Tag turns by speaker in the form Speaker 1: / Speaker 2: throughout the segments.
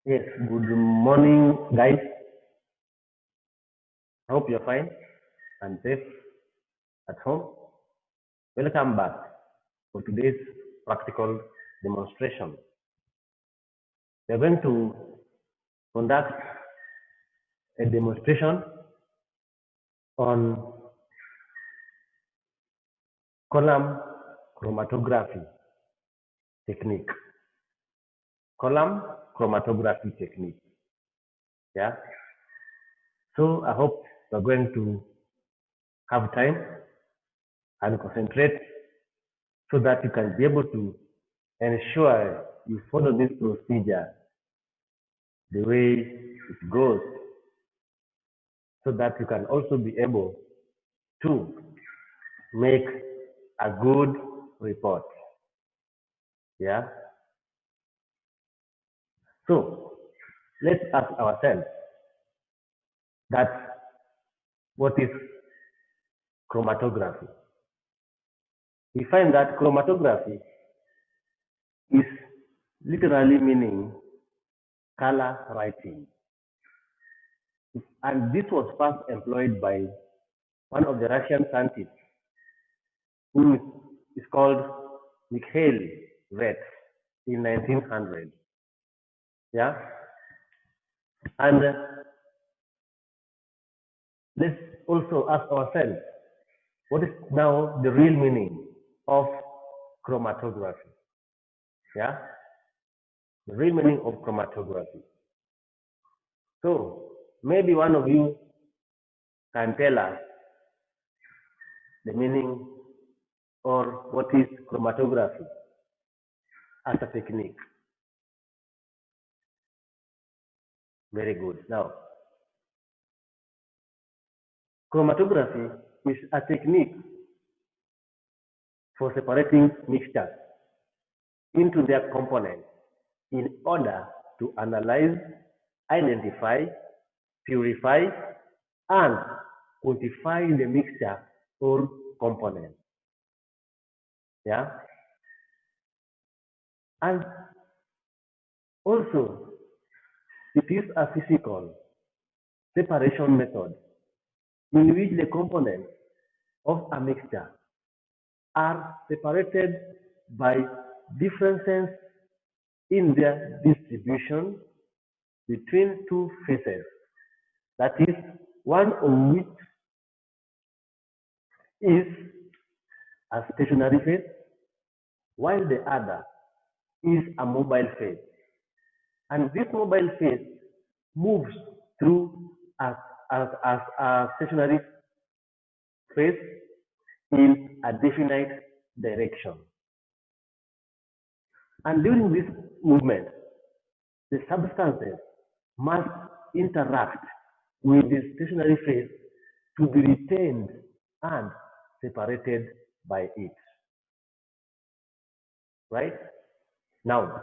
Speaker 1: Yes, good morning, guys. I hope you're fine and safe at home. Welcome back for today's practical demonstration. We're going to conduct a demonstration on column chromatography technique. Column chromatography technique. Yeah. So I hope you're going to have time and concentrate so that you can be able to ensure you follow this procedure the way it goes so that you can also be able to make a good report. Yeah. So let's ask ourselves that what is chromatography? We find that chromatography is literally meaning color writing. And this was first employed by one of the Russian scientists who is called Mikhail Vet in 1900. Yeah. And let's also ask ourselves, what is now the real meaning of chromatography? Yeah, the real meaning of chromatography. So maybe one of you can tell us the meaning or what is chromatography as a technique. Very good. Now, chromatography is a technique for separating mixtures into their components in order to analyze, identify, purify, and quantify the mixture or component. Yeah. And also, it is a physical separation method in which the components of a mixture are separated by differences in their distribution between two phases. That is, one of which is a stationary phase, while the other is a mobile phase. And this mobile phase moves through as a stationary phase in a definite direction. And during this movement, the substances must interact with the stationary phase to be retained and separated by it. Right? Now,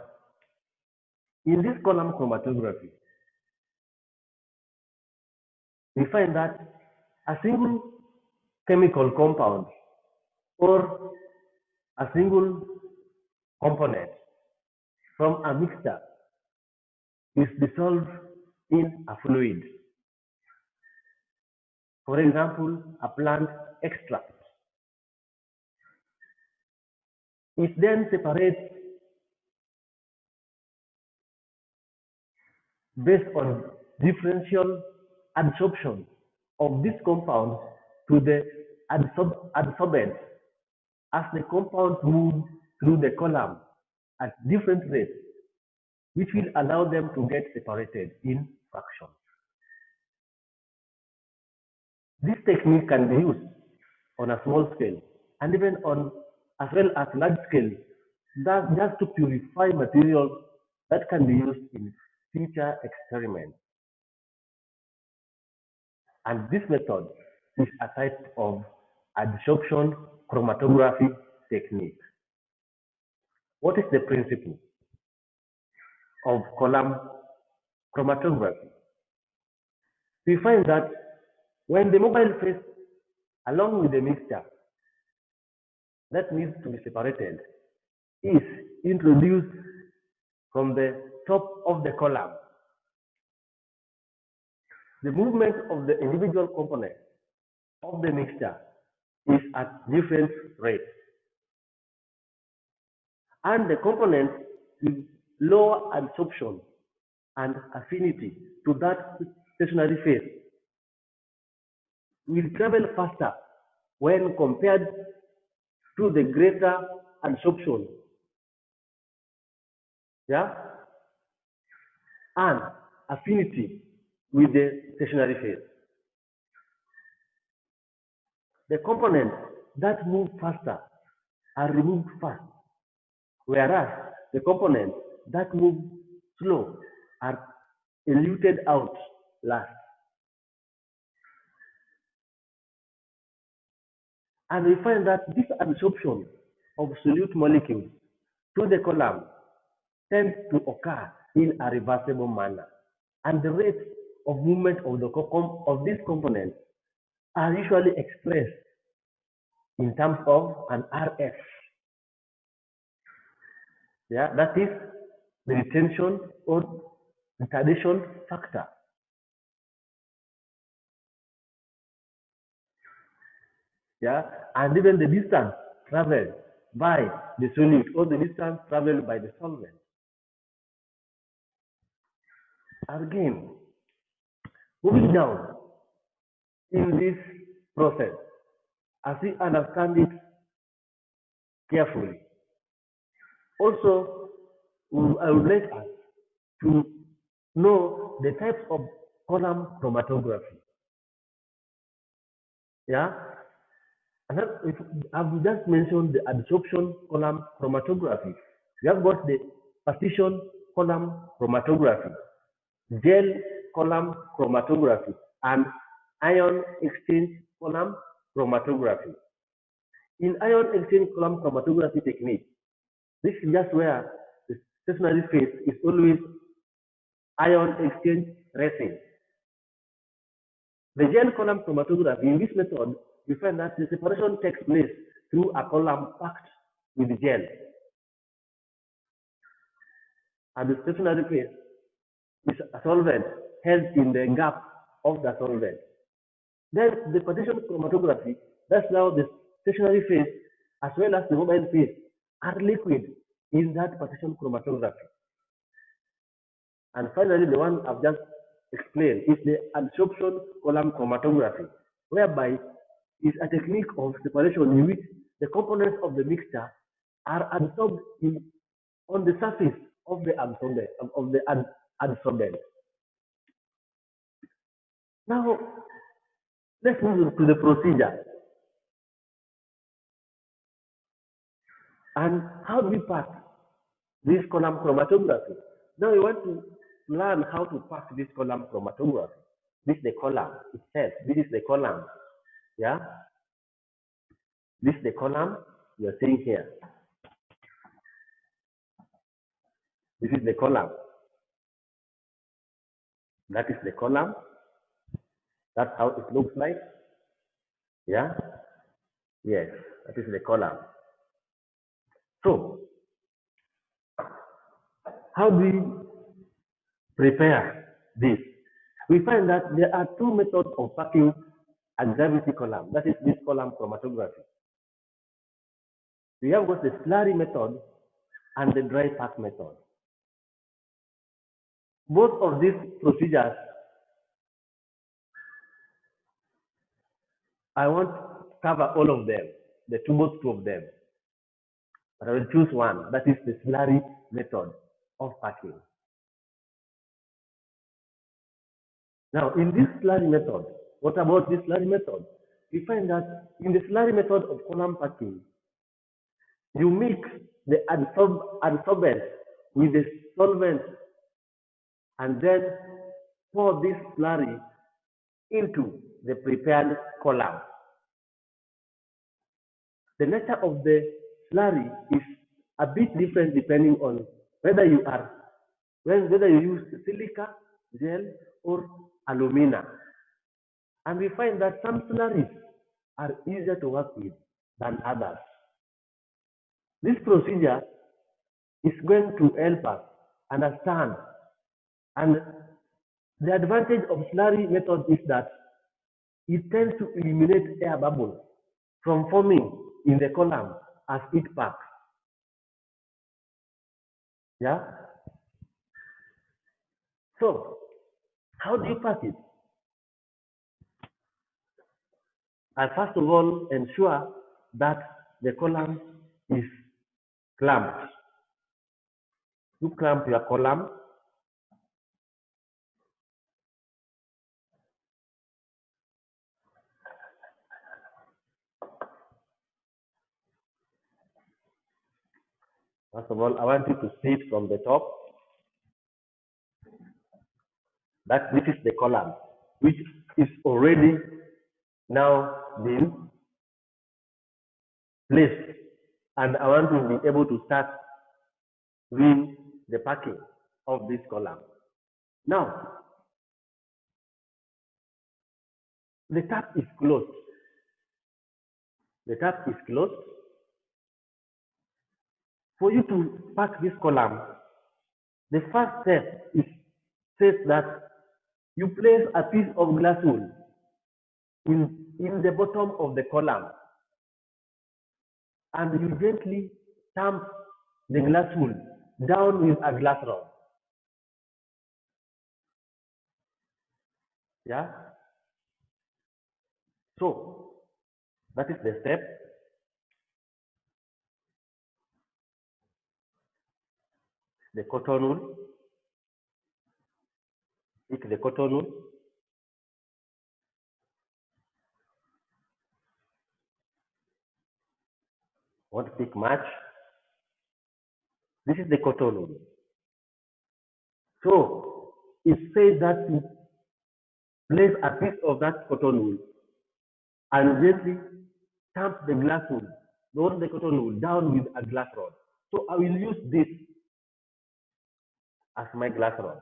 Speaker 1: in this column chromatography, we find that a single chemical compound or a single component from a mixture is dissolved in a fluid. For example, a plant extract. It then separates based on differential adsorption of this compound to the adsorbent as the compounds move through the column at different rates, which will allow them to get separated in fractions. This technique can be used on a small scale and even on as well as large scale, just to purify materials that can be used in future experiments. And this method is a type of adsorption chromatography technique. What is the principle of column chromatography? We find that when the mobile phase along with the mixture that needs to be separated is introduced from the top of the column, The movement of the individual components of the mixture is at different rates, and the components with lower absorption and affinity to that stationary phase will travel faster when compared to the greater absorption, yeah, and affinity with the stationary phase. The components that move faster are removed fast, whereas the components that move slow are eluted out last. And we find that this absorption of solute molecules to the column tends to occur in a reversible manner. And the rates of movement of these components are usually expressed in terms of an RF. Yeah, that is the retention or retardation factor. Yeah, and even the distance traveled by the solute or the distance traveled by the solvent. Again, moving down in this process, as we understand it carefully, also I would like us to know the types of column chromatography. Yeah, and if I've just mentioned the adsorption column chromatography. We have got the partition column chromatography, gel column chromatography, and ion exchange column chromatography. In ion exchange column chromatography technique, this is just where the stationary phase is always ion exchange resin. The gel column chromatography, in this method, we find that the separation takes place through a column packed with gel, and the stationary phase is a solvent held in the gap of the solvent. Then the partition chromatography, that's now the stationary phase as well as the mobile phase are liquid in that partition chromatography. And finally, the one I've just explained is the adsorption column chromatography, whereby is a technique of separation in which the components of the mixture are absorbed on the surface of the adsorbent. Now, let's move to the procedure. And how do we pack this column chromatography? Now we want to learn how to pack this column chromatography. This is the column itself. This is the column. Yeah. This is the column you are seeing here. This is the column. That is the column. That's how it looks like. Yeah. Yes. That is the column. So, how do we prepare this? We find that there are two methods of packing a gravity column. That is this column chromatography. We have got the slurry method and the dry pack method. Both of these procedures, I won't cover all of them, both two of them, but I will choose one. That is the slurry method of packing. Now, in this slurry method, what about this slurry method? We find that in the slurry method of column packing, you mix the adsorbent with the solvent and then pour this slurry into the prepared column. The nature of the slurry is a bit different depending on whether you use silica, gel, or alumina. And we find that some slurries are easier to work with than others. This procedure is going to help us understand and The advantage of slurry method is that it tends to eliminate air bubbles from forming in the column as it packs. Yeah. So how do you pack it? I first of all ensure that the column is clamped. You clamp your column. First of all, I want you to see it from the top. That this is the column, which is already now been placed. And I want to be able to start doing the packing of this column. Now, the tap is closed. The tap is closed. For you to pack this column, the first step is says that you place a piece of glass wool in the bottom of the column and you gently tamp the glass wool down with a glass rod. Yeah. So that is the step. The cotton wool. Pick the cotton wool. Want to pick match. This is the cotton wool. So it says that you place a piece of that cotton wool and gently tamp the glass wool, not the cotton wool, down with a glass rod. So I will use this as my glass rod.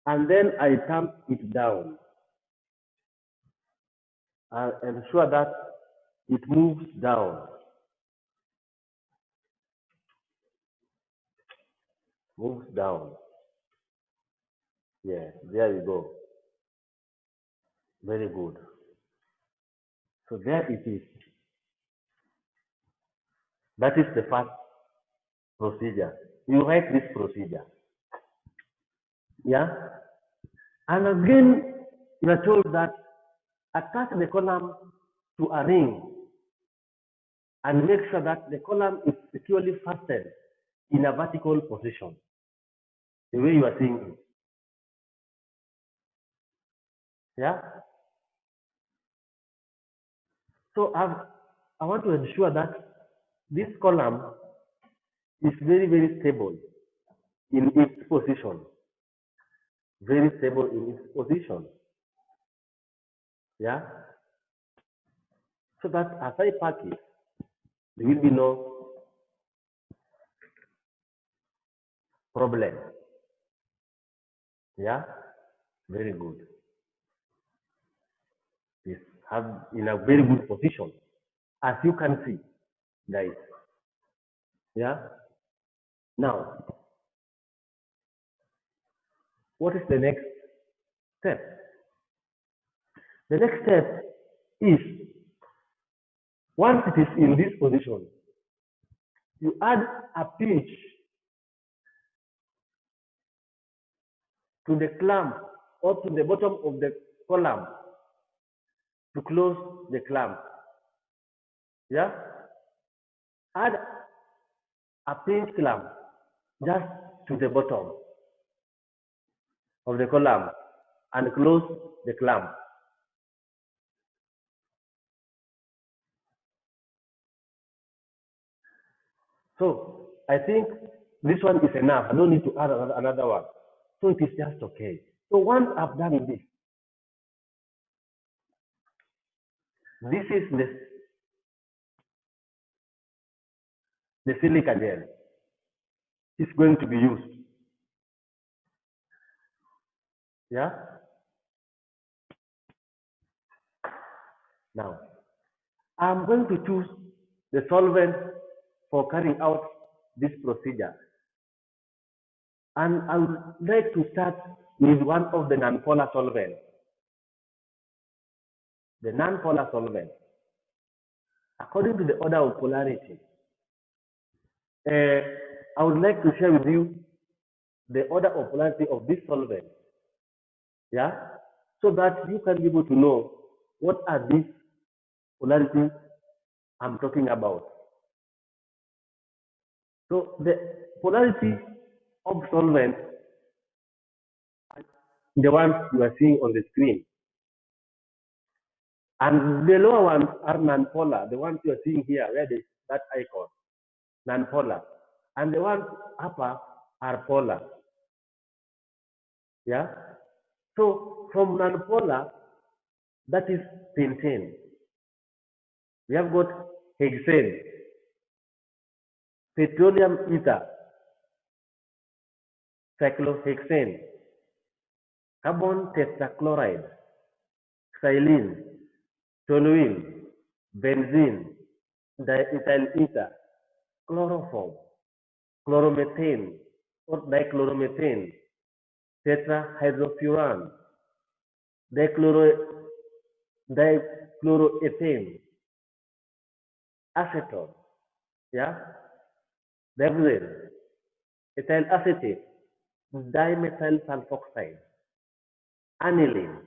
Speaker 1: And then I tamp it down. I ensure that it moves down. Moves down. Yes, there you go. Very good. So there it is. That is the first procedure. You write this procedure. Yeah? And again, you are told that attach the column to a ring and make sure that the column is securely fastened in a vertical position, the way you are seeing it. Yeah? So I want to ensure that this column is very, very stable in its position. Very stable in its position. Yeah? So that as I pack it, there will be no problem. Yeah? Very good. It's have in a very good position, as you can see, guys. Yeah? Now, what is the next step? The next step is, once it is in this position, you add a pinch to the clamp or to the bottom of the column to close the clamp. Yeah? Add a pinch clamp just to the bottom of the column and close the clamp. So I think this one is enough. I don't need to add another one. So it is just okay. So once I've done this, this is the silica gel. It's going to be used. Yeah? Now, I'm going to choose the solvent for carrying out this procedure. And I would like to start with one of the nonpolar solvents. The nonpolar solvent, according to the order of polarity, I would like to share with you the order of polarity of this solvent, yeah, so that you can be able to know what are these polarities I'm talking about. So the polarity of solvent, the ones you are seeing on the screen, and the lower ones are nonpolar, the ones you are seeing here, where there's that icon, nonpolar, and the ones upper are polar. Yeah. So from nonpolar, that is pentane. We have got hexane, petroleum ether, cyclohexane, carbon tetrachloride, xylene, toluene, benzene, diethyl ether, chloroform, chloromethane or dichloromethane, tetrahydrofuran, dichloroethane, acetone, yeah, benzene, ethyl acetate, dimethyl sulfoxide, aniline,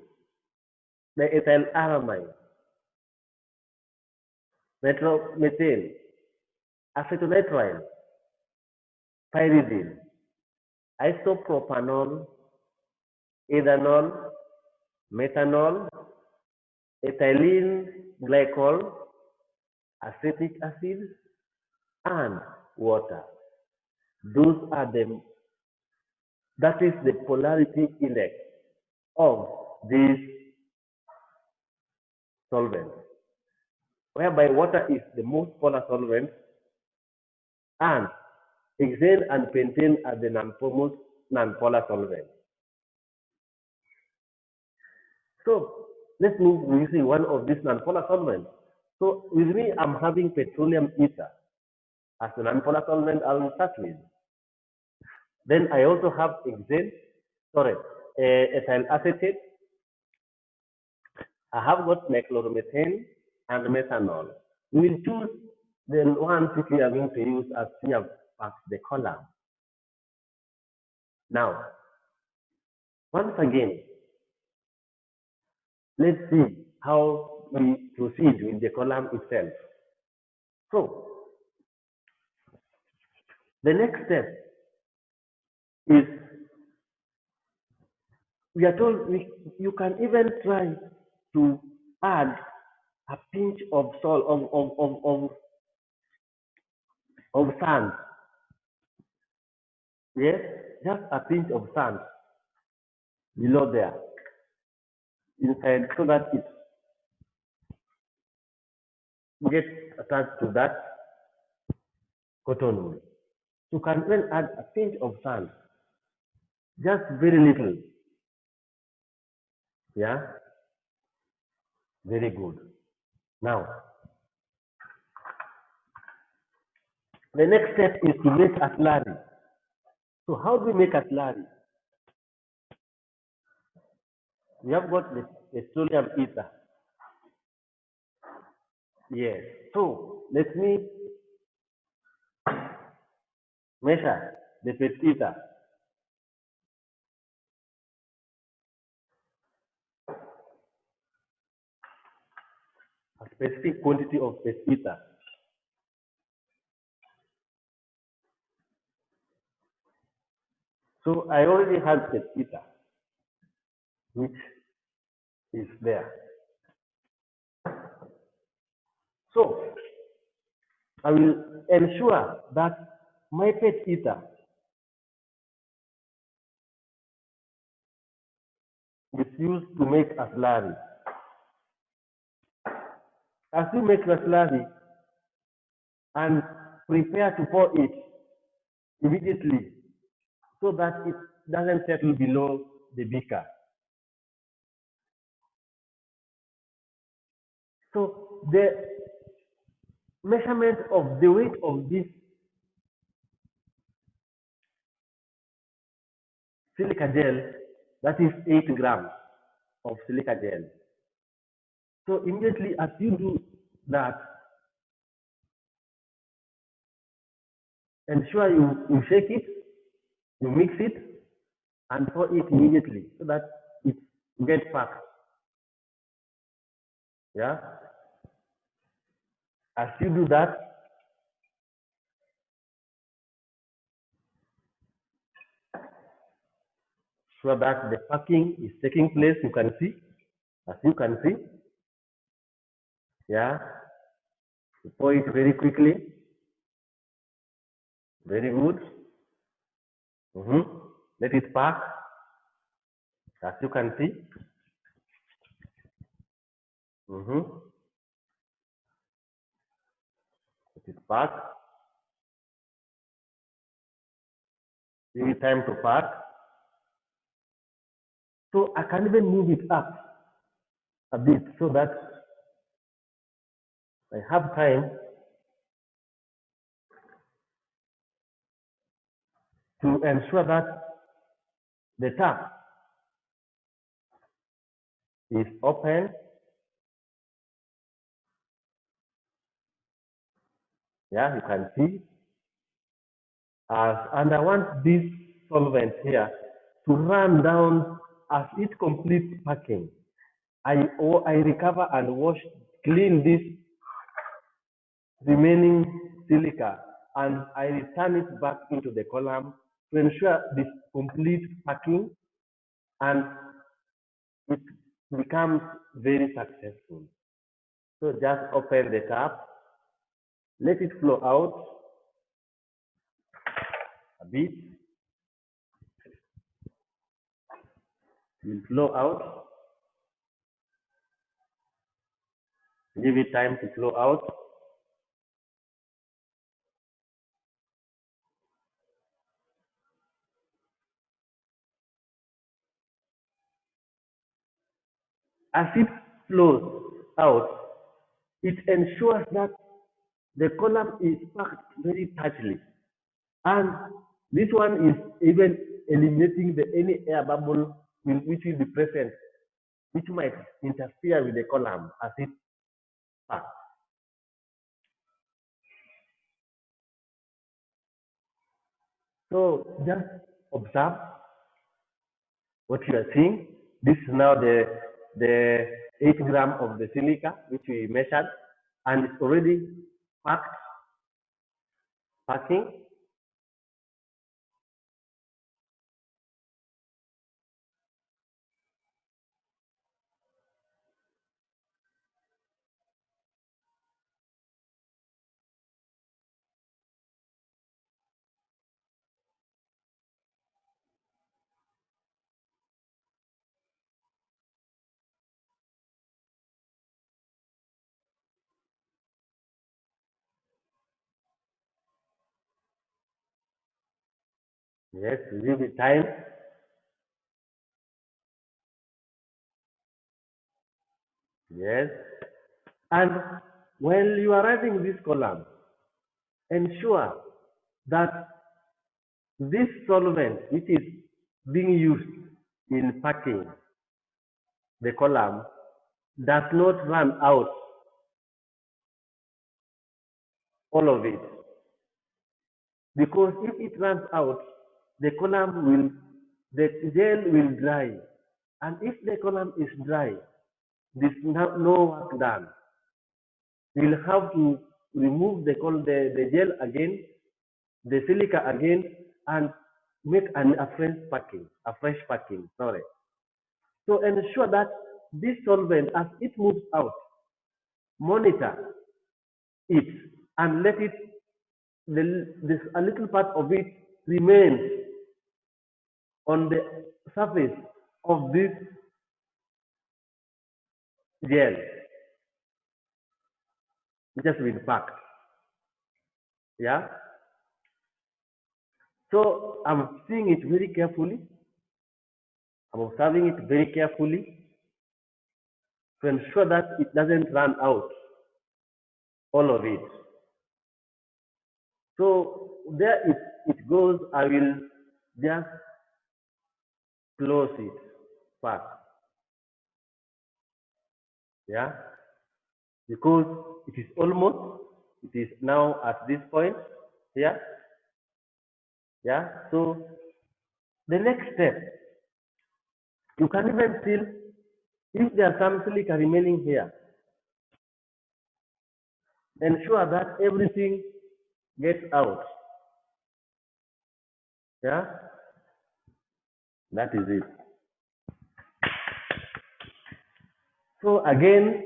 Speaker 1: diethyl aramine, nitromethane, acetonitrile, pyridine, isopropanol, ethanol, methanol, ethylene glycol, acetic acid, and water. Those are that is the polarity index of these solvents, whereby water is the most polar solvent and hexane and pentane are the most nonpolar solvents. So let's move using one of these nonpolar solvents. So with me, I'm having petroleum ether as the nonpolar solvent I will start with. Then I also have ethyl acetate. I have got chloromethane and methanol. We will choose the ones which we are going to use as we have marked the column. Now, once again, let's see how we proceed with the column itself. So, the next step is we are told you can even try to add a pinch of salt of sand. Yes, just a pinch of sand below there inside so that it gets attached to that cotton wool. You can even add a pinch of sand, just very little. Yeah, very good. Now, the next step is to make a slurry. So how do we make a slurry? We have got the petroleum ether. Yes. So let me measure the pet ether. A specific quantity of pet ether. So I already have pet ether, which is there. So I will ensure that my pet ether is used to make a slurry. As you make the slurry and prepare to pour it immediately so that it doesn't settle below the beaker. So the measurement of the weight of this silica gel That is 8 grams of silica gel. So immediately as you do that, ensure you shake it, you mix it, and pour it immediately so that it gets packed. Yeah. As you do that, so that the packing is taking place, you can see, as you can see. Yeah. You pour it very quickly. Very good. Let it pack, as you can see. Let it pack. Give it time to pack. So I can even move it up a bit so that I have time to ensure that the tap is open. Yeah, you can see. And I want this solvent here to run down as it completes packing. I recover and wash, clean this remaining silica, and I return it back into the column to ensure this complete packing and it becomes very successful. So just open the tap, let it flow out a bit. It will flow out. Give it time to flow out. As it flows out, it ensures that the column is packed very tightly. And this one is even eliminating any air bubble which will be present, which might interfere with the column as it packs. So just observe what you are seeing. This is now the 8 gram of the silica which we measured, and it's already packed, packing. Yes, give it time. Yes. And while you are writing this column, ensure that this solvent which is being used in packing the column does not run out all of it. Because if it runs out, the gel will dry. And if the column is dry, there's no work done. We'll have to remove the gel again, the silica again, and make a fresh packing, sorry. So ensure that this solvent, as it moves out, monitor it and let it, a little part of it remains on the surface of this gel which has been packed. Yeah. So I'm seeing it very carefully. I'm observing it very carefully to ensure that it doesn't run out, all of it. So there it goes. I will just close it. pack. Yeah, because it is now at this point. Yeah, yeah. So the next step, you can even feel if there's some silica remaining here, ensure that everything gets out. Yeah, that is it. So again,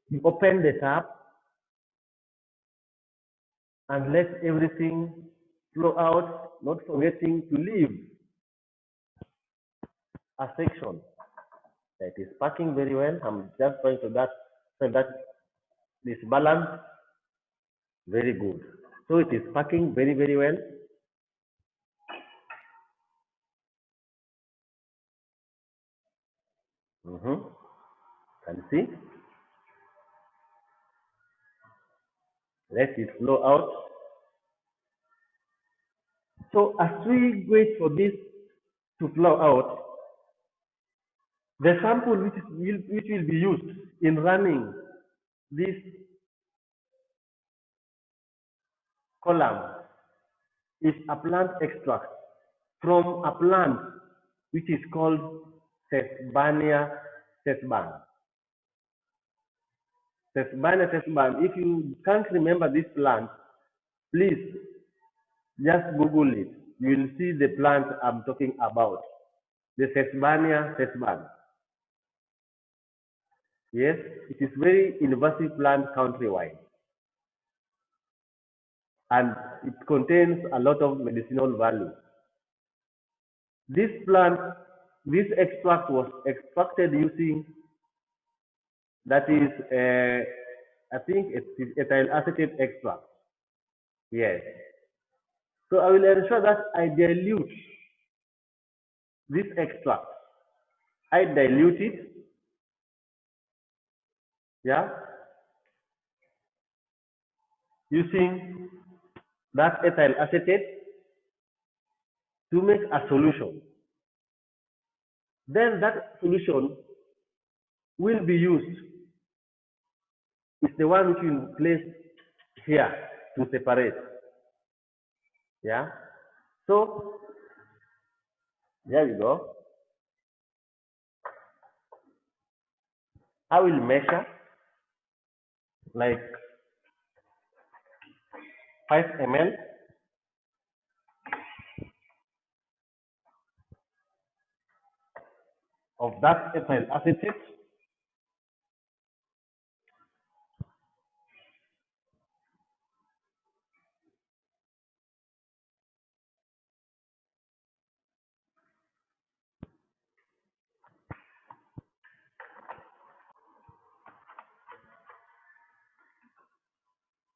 Speaker 1: you open the tap and let everything flow out, not forgetting to leave a section that is packing very well. I'm just going to that so that this balance very good. So it is packing very, very well. Can see. Let it flow out. So as we wait for this to flow out, the sample which will be used in running this column is a plant extract from a plant which is called Sesbania sesban. Sesbania sesban. If you can't remember this plant, please just Google it. You will see the plant I'm talking about. The Sesbania sesban. Yes, it is very invasive plant countrywide, and it contains a lot of medicinal value. This plant, this extract was extracted using that is, I think it's ethyl acetate extract. Yes. So I will ensure that I dilute this extract. I dilute it, yeah, using that ethyl acetate to make a solution. Then that solution will be used. It's the one which you place here to separate. Yeah. So there you go. I will measure like 5 ml of that ethyl acetate.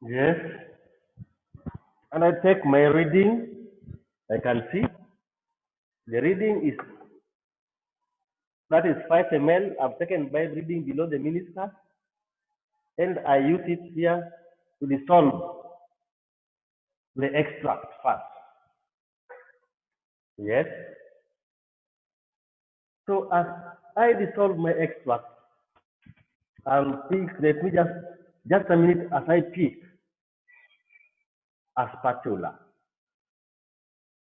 Speaker 1: Yes. And I take my reading. I can see the reading is that is 5 ml. I've taken my reading below the meniscus, and I use it here to dissolve the extract first. Yes. So as I dissolve my extract, I'll pick. Let me just a minute as I pick a spatula,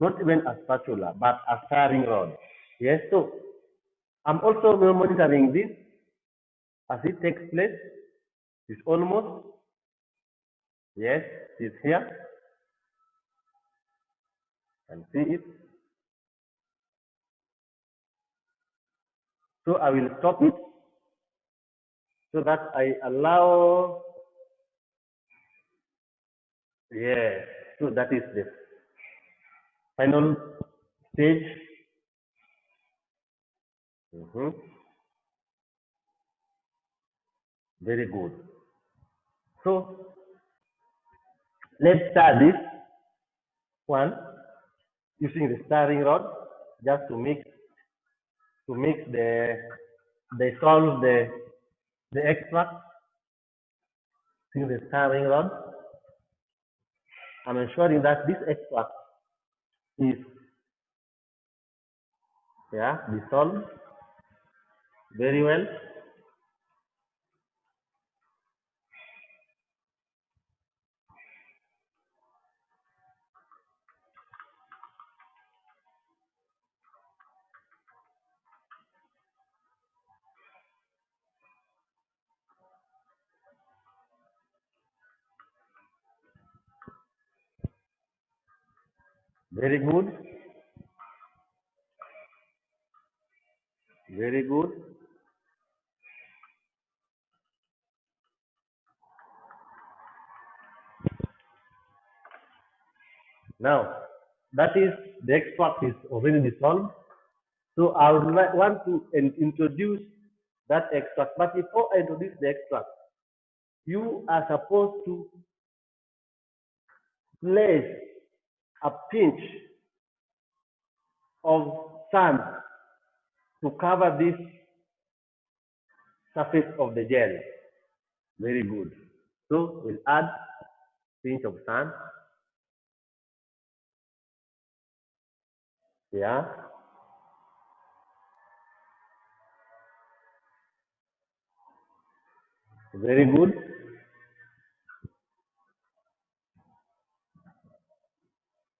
Speaker 1: not even a spatula, but a stirring rod. Yes. So I'm also monitoring this as it takes place. It's almost. Yes, it's here. And see it. So I will stop it so that I allow. Yes. So that is the final stage. Very good. So let's start this one using the stirring rod just to mix dissolve the extract using the stirring rod. I'm ensuring that this extract is dissolved. Very well. Very good. Very good. Now, that is the extract is already dissolved. So I would want to introduce that extract. But before I introduce the extract, you are supposed to place a pinch of sand to cover this surface of the gel. Very good. So we'll add pinch of sand. Yeah. Very good.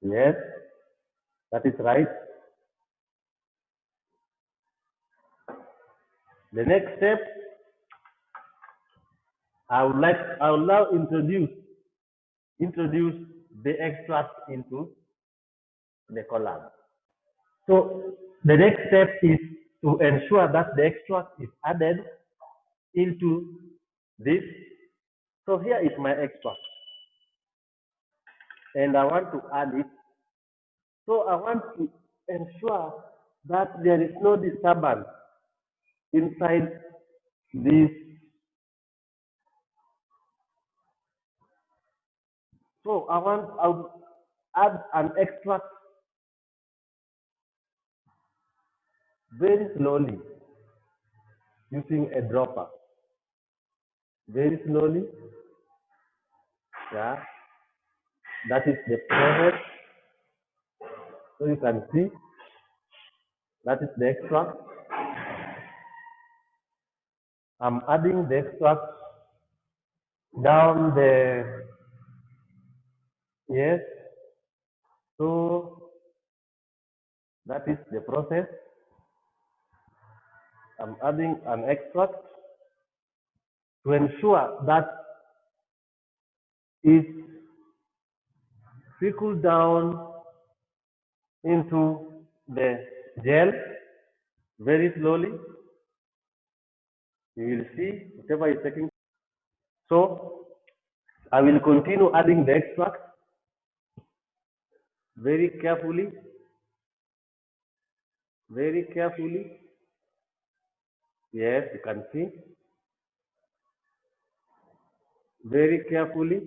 Speaker 1: Yes, that is right. The next step, I will now introduce the extract into the column. So the next step is to ensure that the extract is added into this. So here is my extract, and I want to add it. So I want to ensure that there is no disturbance inside this. So I would add an extract very slowly using a dropper. Very slowly. Yeah. That is the process. So you can see that is the extract. I'm adding the extract down the, yes. So that is the process. I'm adding an extract to ensure that it trickles down into the gel very slowly. You will see whatever is taking. So I will continue adding the extract very carefully, very carefully. Yes, you can see very carefully.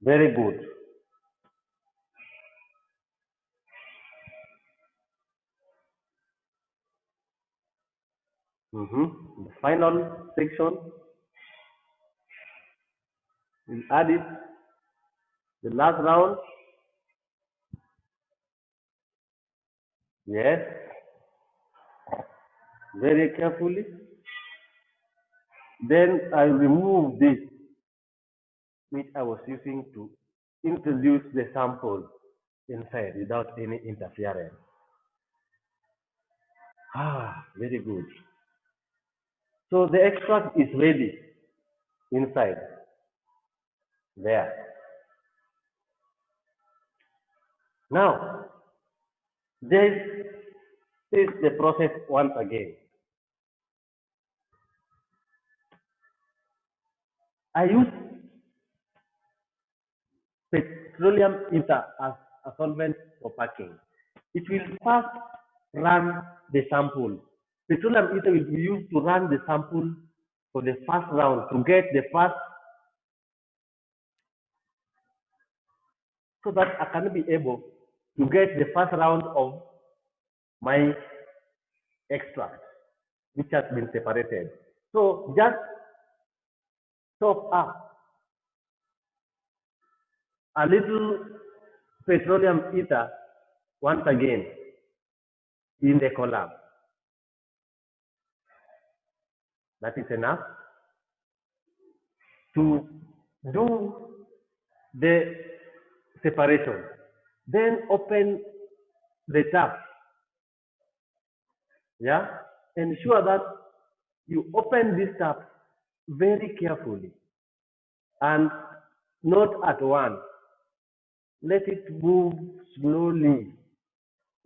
Speaker 1: Very good. The final section, we'll add it. The last round, yes, very carefully. Then I remove this, which I was using to introduce the sample inside without any interference. Very good. So the extract is ready inside there. Now, this is the process once again. I use petroleum ether as a solvent for packing. It will first run the sample. Petroleum ether will be used to run the sample for the first round to get the first, so that I can be able to get the first round of my extract. which has been separated. So just top up a little petroleum ether once again in the column. That is enough to do the separation. Then open the tap. Yeah, ensure that you open this tap very carefully and not at once. Let it move slowly.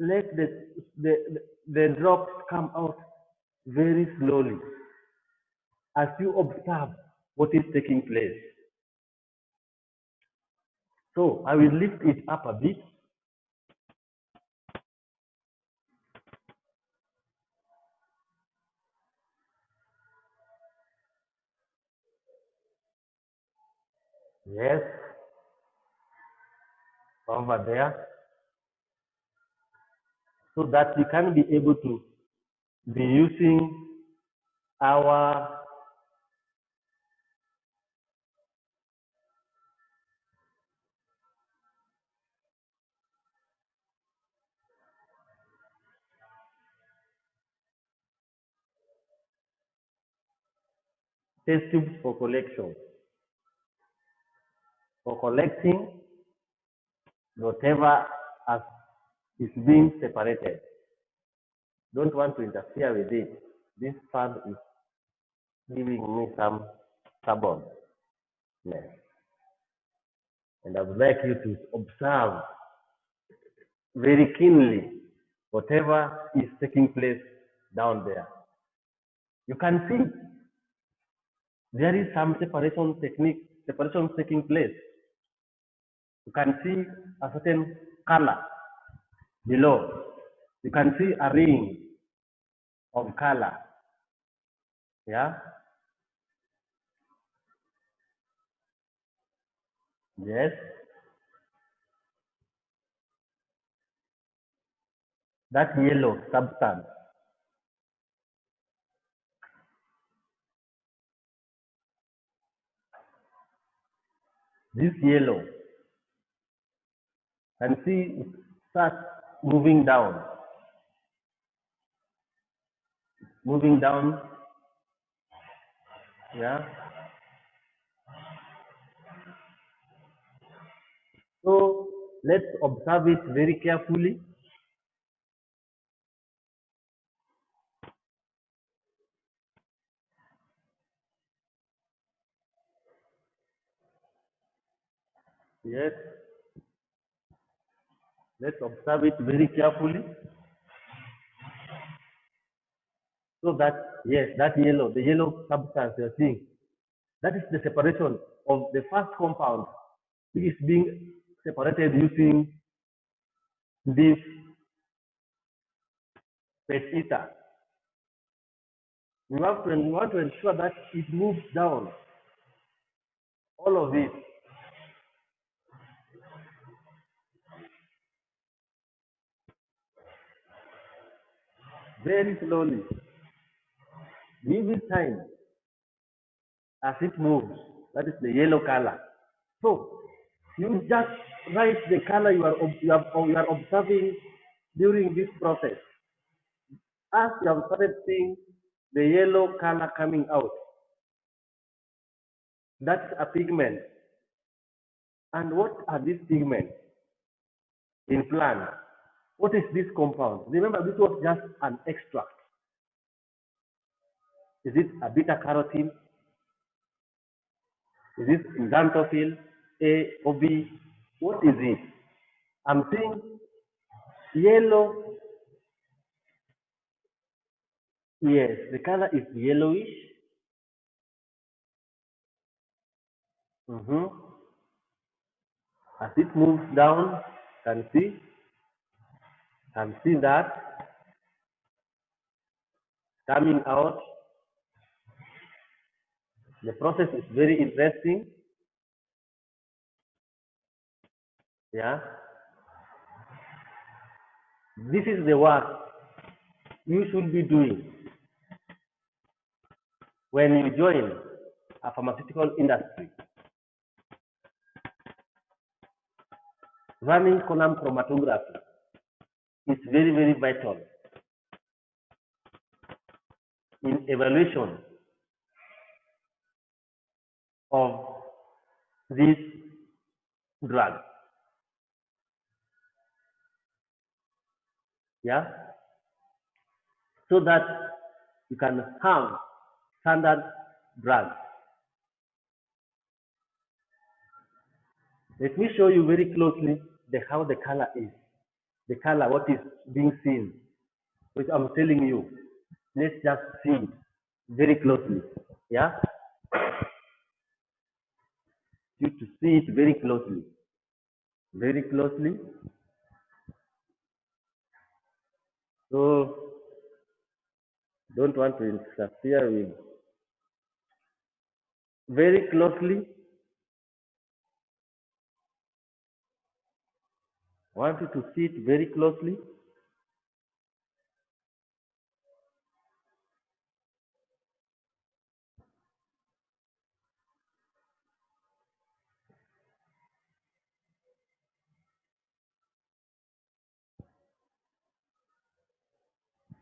Speaker 1: Let the drops come out very slowly as you observe what is taking place. So I will lift it up a bit. Yes, over there. So that we can be able to be using our test tubes for collection, for collecting whatever as is being separated. Don't want to interfere with it. This fan is giving me some stubbornness. And I would like you to observe very keenly whatever is taking place down there. You can see there is some separation taking place. You can see a certain color below. You can see a ring of color. Yeah? Yes. That yellow substance. This yellow. And see it starts moving down. Moving down. Yeah. So let's observe it very carefully. Yes. Let's observe it very carefully. So that, yes, that yellow, the yellow substance you're seeing, that is the separation of the first compound, which is being separated using this pet ether. We want to ensure that it moves down, all of it, very slowly. Give it time as it moves. That is the yellow color. So you just write the color you are observing during this process. As you have started seeing the yellow color coming out, that's a pigment. And what are these pigments in plants? What is this compound? Remember, this was just an extract. Is it a beta carotene? Is it xanthophyll A or B? What is it? I'm seeing yellow. Yes, the color is yellowish. Mhm. As it moves down, can see that coming out. The process is very interesting. Yeah. This is the work you should be doing. When you join a pharmaceutical industry, running column chromatography is very, very vital in evaluation of this drug. Yeah, so that you can have standard drugs. Let me show you very closely how the color is. The color, what is being seen, which I'm telling you. Let's just see it very closely. Yeah, you to see it very closely. Very closely. So don't want to interfere with very closely. I want you to see it very closely.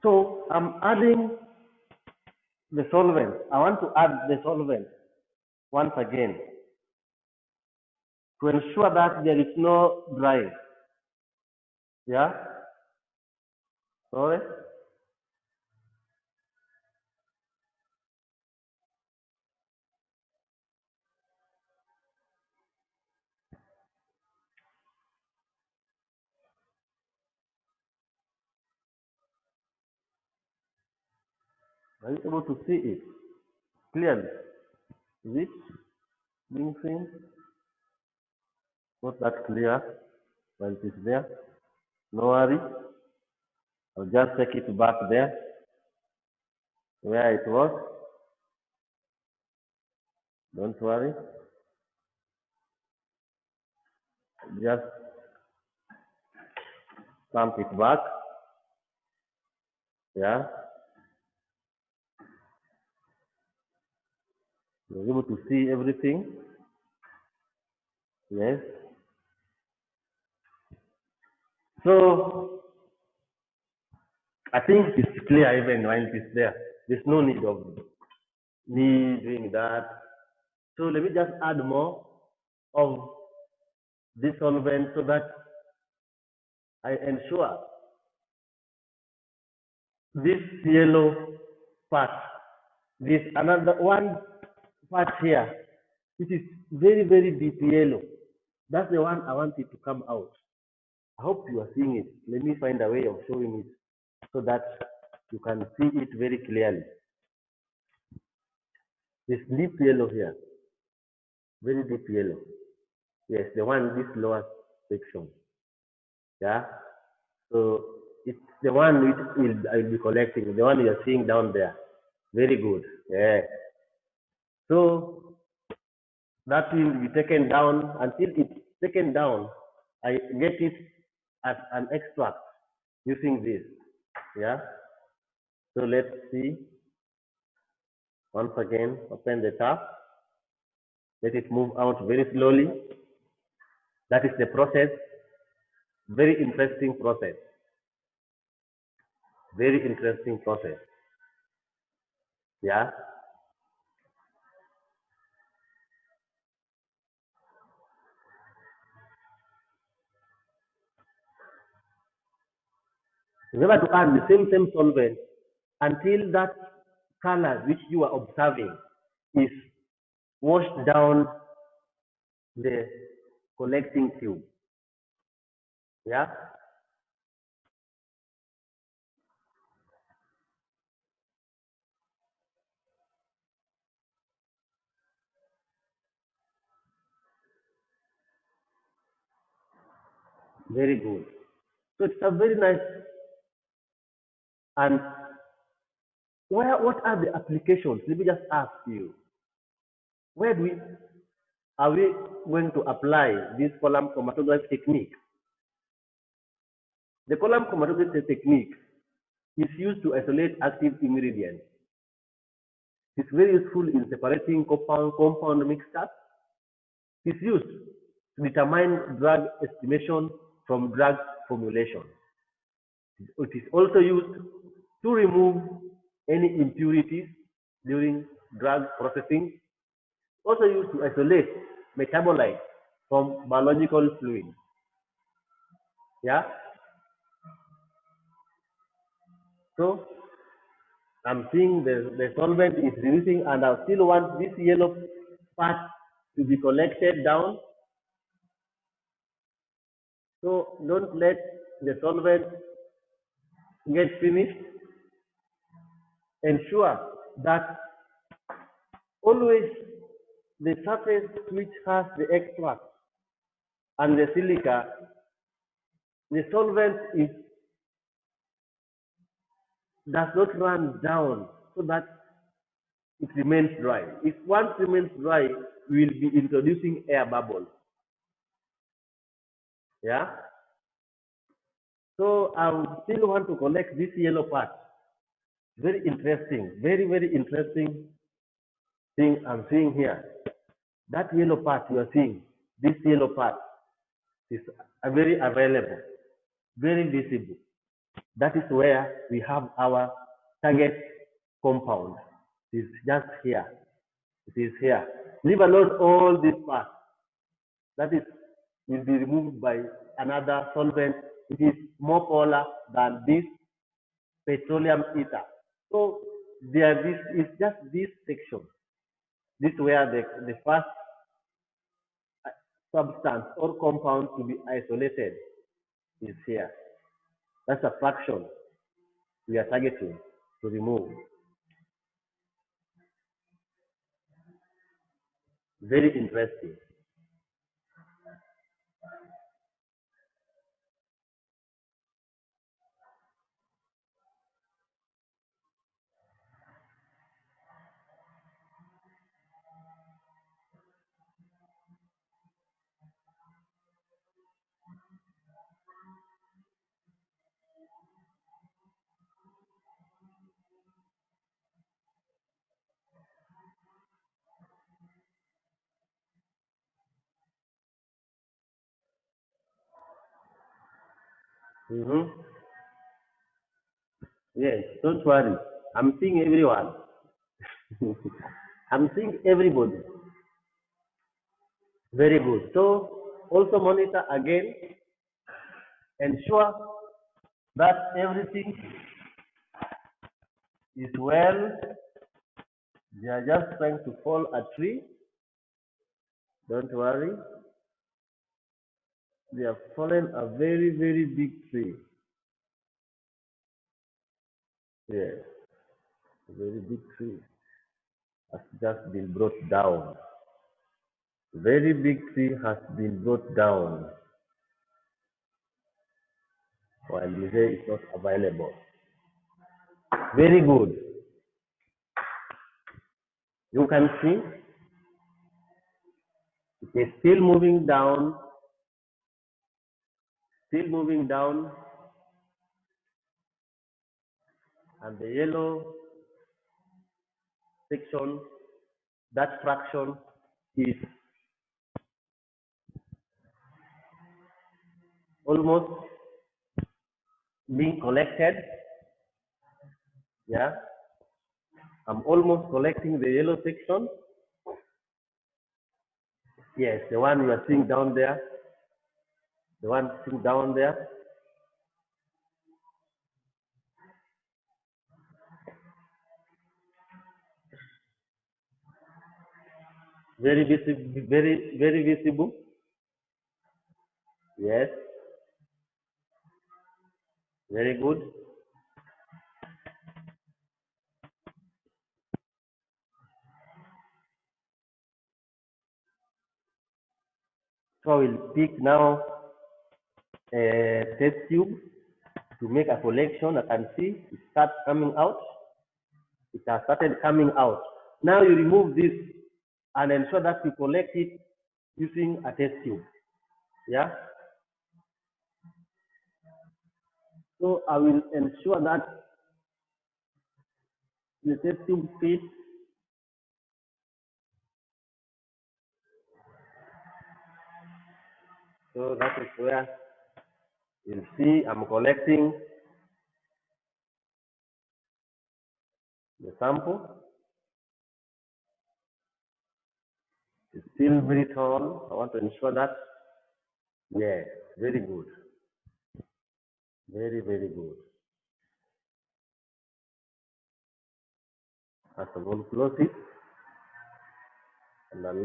Speaker 1: So I'm adding the solvent. I want to add the solvent once again to ensure that there is no drying. Yeah, sorry. Are you able to see it clearly? Is it being seen? Not that clear, but it is there. No worry. I'll just take it back there where it was. Don't worry. Just stamp it back. Yeah. You're able to see everything. Yes. So I think it's clear even when it is there. There's no need of me doing that. So let me just add more of this solvent so that I ensure this yellow part, this another one part here, it is very, very deep yellow. That's the one I want it to come out. I hope you are seeing it. Let me find a way of showing it so that you can see it very clearly. This deep yellow here, very deep yellow. Yes, the one in this lower section. Yeah. So it's the one which I will be collecting, the one you are seeing down there. Very good. Yeah. So that will be taken down until it's taken down. I get it as an extract using this. Yeah. So let's see. Once again, open the tap. Let it move out very slowly. That is the process. Very interesting process. Very interesting process. Yeah. Remember to add the same solvent until that color which you are observing is washed down the collecting tube. Yeah. Very good. So it's a very nice. And what are the applications? Let me just ask you. Where do we are we going to apply this column chromatography technique? The column chromatography technique is used to isolate active ingredients. It's very useful in separating compound mixtures. It's used to determine drug estimation from drug formulation. It is also used to remove any impurities during drug processing. Also used to isolate metabolites from biological fluids. Yeah. So I'm seeing the solvent is reducing, and I still want this yellow part to be collected down. So don't let the solvent get finished. Ensure that always the surface which has the extract and the silica, the solvent does not run down so that it remains dry. If once remains dry, we will be introducing air bubbles. Yeah. So I still want to collect this yellow part. Very interesting, very interesting thing I'm seeing here. That yellow part you are seeing, this yellow part is very available, very visible. That is where we have our target compound. It is just here. It is here. Leave alone all this part. That is will be removed by another solvent. It is more polar than this petroleum ether. So this is just this section. This is where the first substance or compound to be isolated is here. That's a fraction we are targeting to remove. Very interesting. Mm-hmm. Yes, don't worry. I'm seeing everyone. I'm seeing everybody. Very good. So also monitor again. Ensure that everything is well. They are just trying to fall a tree. Don't worry. They have fallen a very big tree. Yes, a very big tree has just been brought down. Very big tree has been brought down while the day is not available. Very good. You can see it is still moving down, and the yellow section, that fraction is almost being collected. Yeah, I'm almost collecting the yellow section. Yes, the one you are seeing down there, the one sitting down there. Very visible, very visible. Yes, very good. So I will pick now a test tube to make a collection. I can see it starts coming out. It has started coming out. Now you remove this and ensure that you collect it using a test tube. Yeah. So I will ensure that the test tube fits So that is where you see I'm collecting the sample. It's still very tall. I want to ensure that. Yes, very good. Very, very good. First of all, close it and then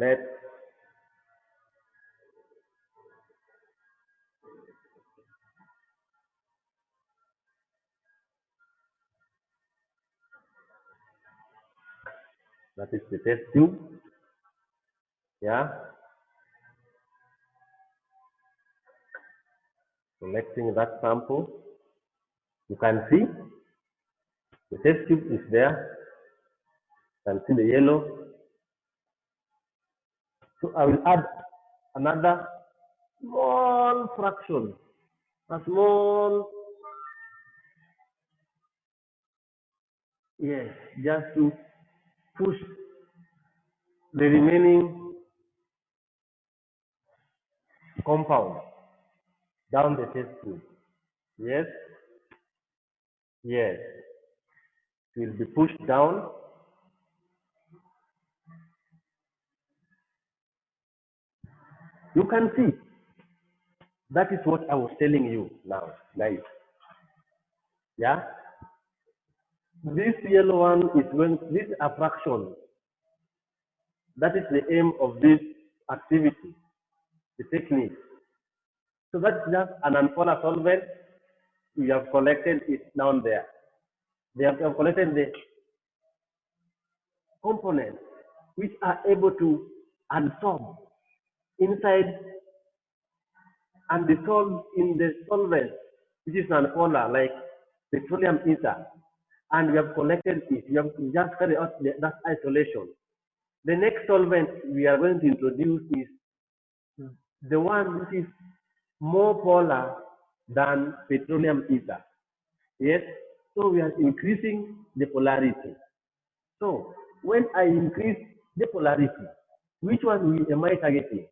Speaker 1: that is the test tube. Yeah, collecting that sample. You can see the test tube is there. You can see the yellow. So I will add another small fraction, a small, yes, just to push the remaining compound down the test tube. Yes, yes, it will be pushed down. You can see that is what I was telling you now, guys. Yeah, this yellow one is when this is a fraction. That is the aim of this activity, the technique. So that's just an unpolar solvent. We have collected it down there. They have collected the components which are able to absorb inside and dissolve in the solvent, which is non-polar, like petroleum ether. And we have collected it. We have just carried out that isolation. The next solvent we are going to introduce is the one which is more polar than petroleum ether. Yes, so we are increasing the polarity. So when I increase the polarity, which one am I targeting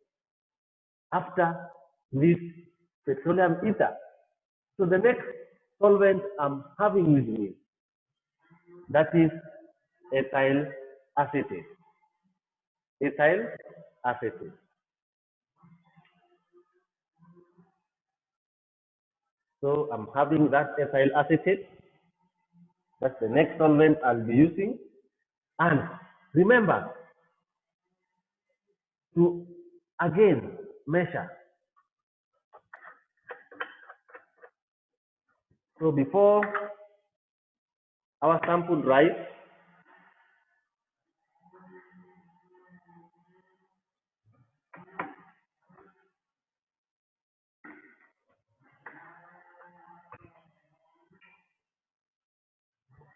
Speaker 1: after this petroleum ether? So the next solvent I'm having with me, that is ethyl acetate. Ethyl acetate. So I'm having that ethyl acetate. That's the next solvent I'll be using. And remember to again measure. So before our sample dries,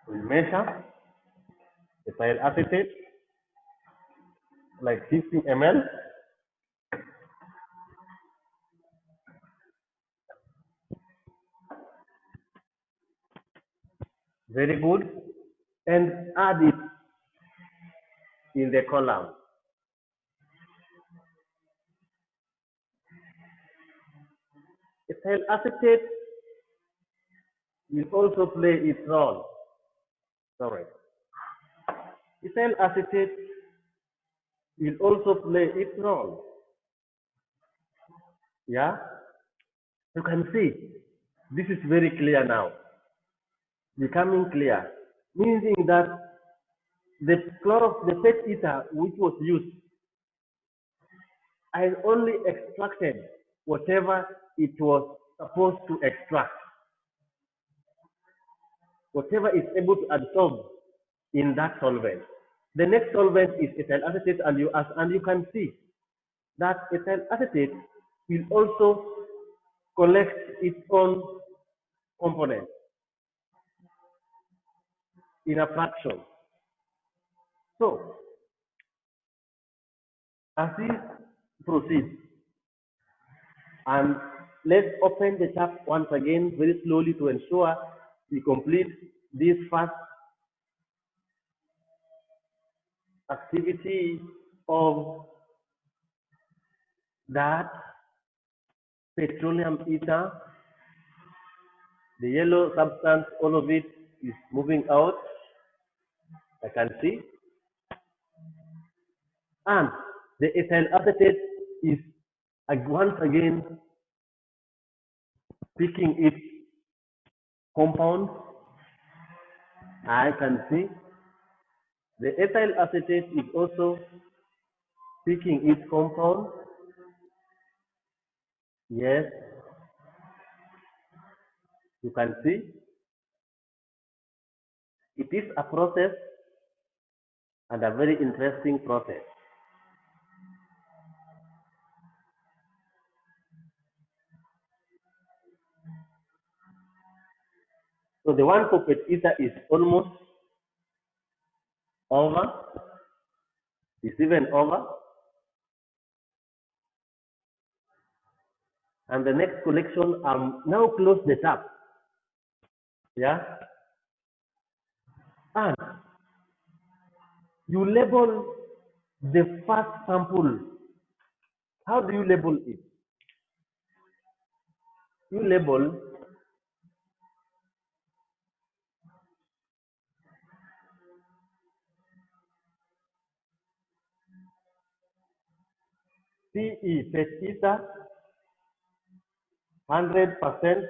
Speaker 1: we measure ethyl acetate like 50 ml. Very good. And add it in the column. Ethyl acetate will also play its role. Sorry. Ethyl acetate will also play its role. Yeah? You can see this is very clear now. Becoming clear. Meaning that the pet ether which was used, I only extracted whatever it was supposed to extract. Whatever is able to absorb in that solvent. The next solvent is ethyl acetate, and you can see that ethyl acetate will also collect its own component in a fraction. So as we proceed, and let's open the tap once again very slowly to ensure we complete this first activity of that petroleum ether. The yellow substance, all of it is moving out. I can see. And the ethyl acetate is once again picking its compound. I can see. The ethyl acetate is also picking its compound. Yes, you can see. It is a process and a very interesting process. So the one for PET ether is almost over. It's even over. And the next collection, now close the tap. Yeah. And you label the first sample. How do you label it? You label PE, PET ether, 100%.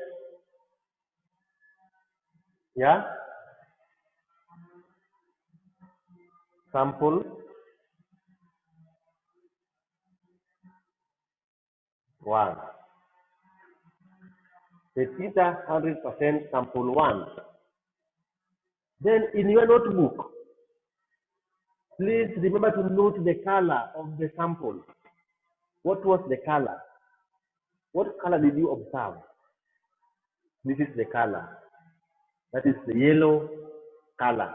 Speaker 1: Yeah. Sample 1. PET ether, 100%, sample 1. Then in your notebook, please remember to note the color of the sample. What was the color? What color did you observe? This is the color. That is the yellow color.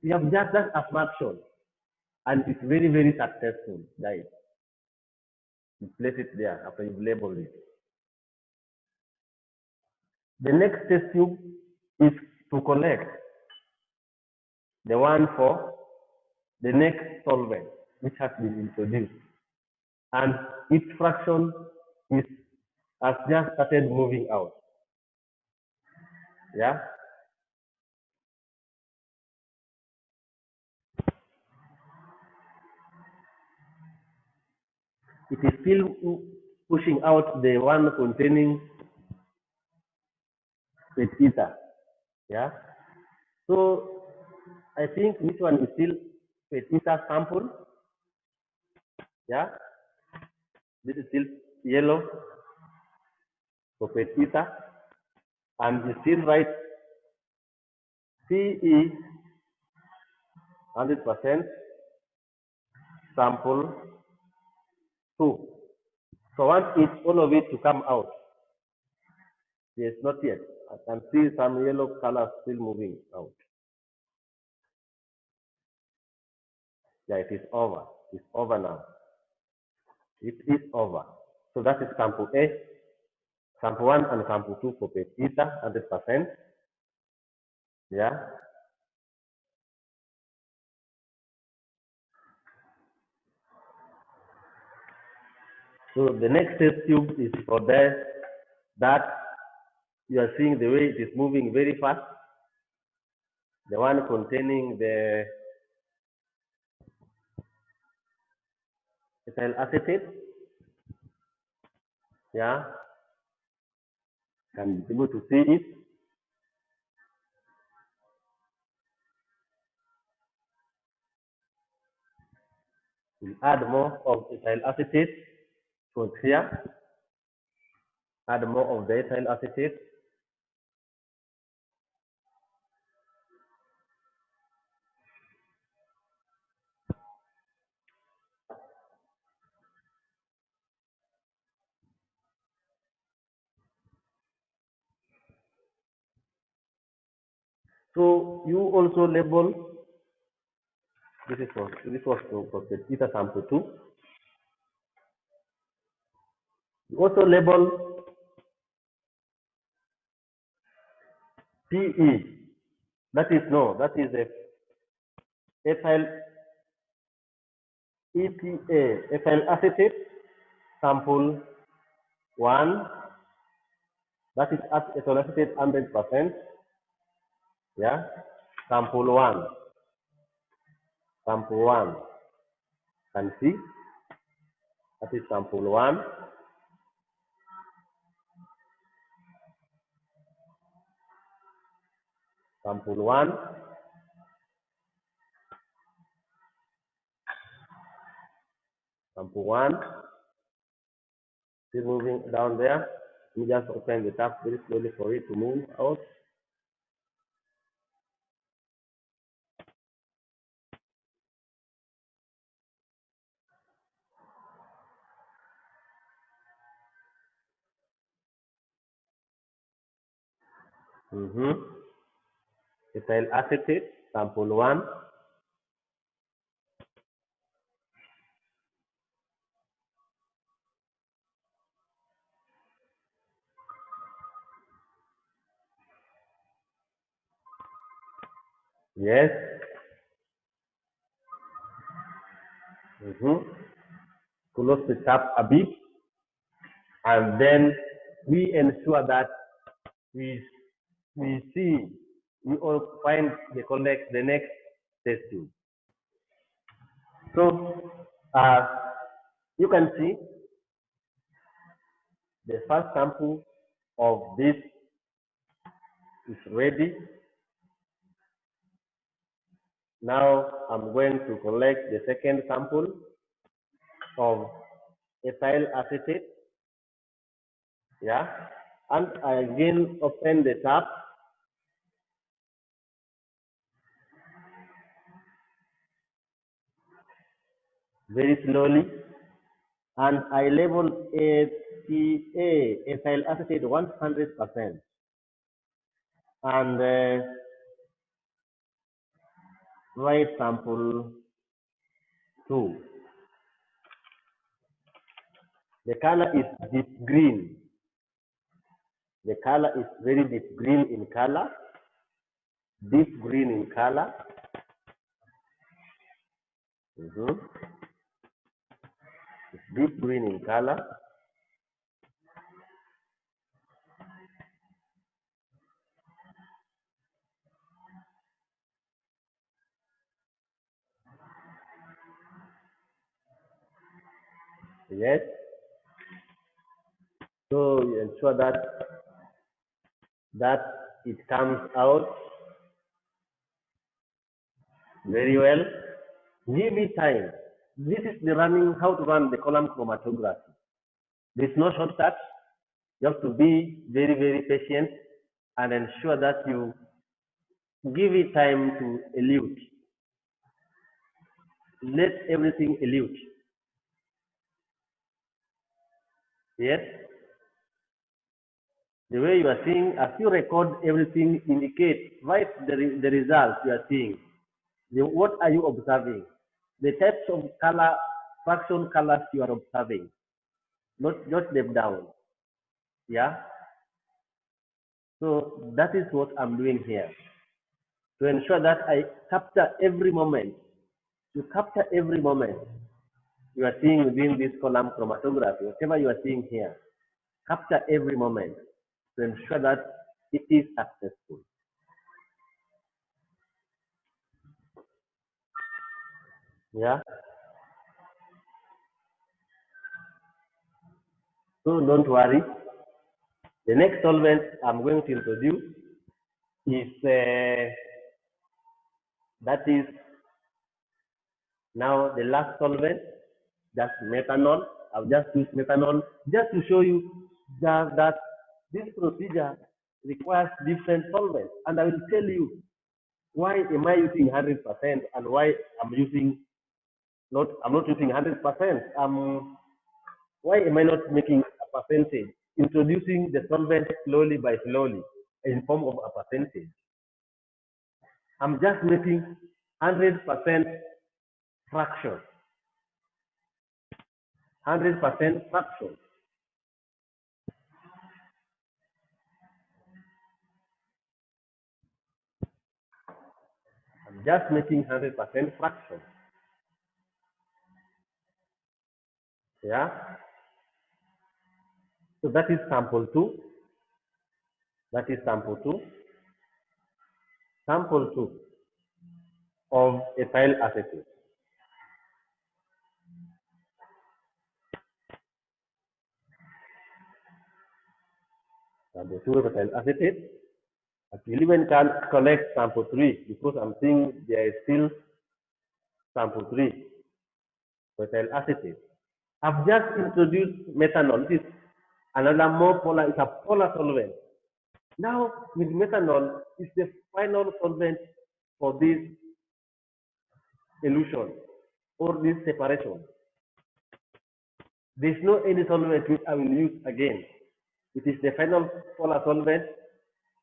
Speaker 1: We have just done a fraction and it's very, very successful, guys. You place it there after you've labeled it. The next test tube is to collect the one for the next solvent which has been introduced. And its fraction is has just started moving out. Yeah. It is still pushing out the one containing PET ether. Yeah. So I think this one is still PET ether sample. Yeah. This is still yellow for PET ether. And you still write CE 100% sample 2. So once it's all of it to come out, yes, not yet. I can see some yellow color still moving out. Yeah, it is over. It's over now. It is over. So that is sample A, sample 1 and sample 2 for PET ether, 100%. Yeah. So the next test tube is for that you are seeing the way it is moving very fast. The one containing the ethyl acetate. Yeah. Can be able to see it. We'll add more of ethyl acetate to here. Add more of the ethyl acetate. So you also label this was for the ether sample 2. You also label PE. That is a ethyl EPA, ethyl acetate sample 1. That is ethyl acetate 100%. Yeah. Sample one. Sample one. Can see that is sample one. Sample one. Sample one. Still moving down there. Let me just open the tap very slowly for it to move out. Ethyl acetate, sample one. Yes. Close the tap a bit, and then we ensure that we see we all find the next test tube. So you can see the first sample of this is ready. Now I'm going to collect the second sample of ethyl acetate. Yeah, and I again open the tap very slowly, and I label ethyl acetate 100%, and write sample 2. The color is deep green. The color is very deep green in color, deep green in color. It's deep green in color. Yes. So you ensure that it comes out very well. Give it time. This is how to run the column chromatography. There's no shortcut. You have to be very, very patient and ensure that you give it time to elute. Let everything elute. Yes. The way you are seeing, as you record everything, indicate, write the results you are seeing. What are you observing? The types of color, fraction colors you are observing. Not them down. Yeah. So that is what I'm doing here to ensure that I capture every moment. You capture every moment you are seeing within this column chromatography, whatever you are seeing here. Capture every moment to ensure that it is successful. Yeah. So don't worry. The next solvent I'm going to introduce is that is now the last solvent, just methanol. I'll just use methanol just to show you that this procedure requires different solvents, and I will tell you why am I using 100% and why I'm not using 100%. Why am I not making a percentage? Introducing the solvent slowly by slowly in form of a percentage. I'm just making 100% fraction. 100% fraction. I'm just making 100% fraction. Yeah. So that is sample 2. That is sample 2. Sample 2 of ethyl acetate. Sample 2 of ethyl acetate. Actually, when can collect sample 3 because I'm seeing there is still sample 3 of ethyl acetate. I've just introduced methanol. This is another more polar, it's a polar solvent. Now, with methanol, it's the final solvent for this elution or this separation. There's no any solvent which I will use again. It is the final polar solvent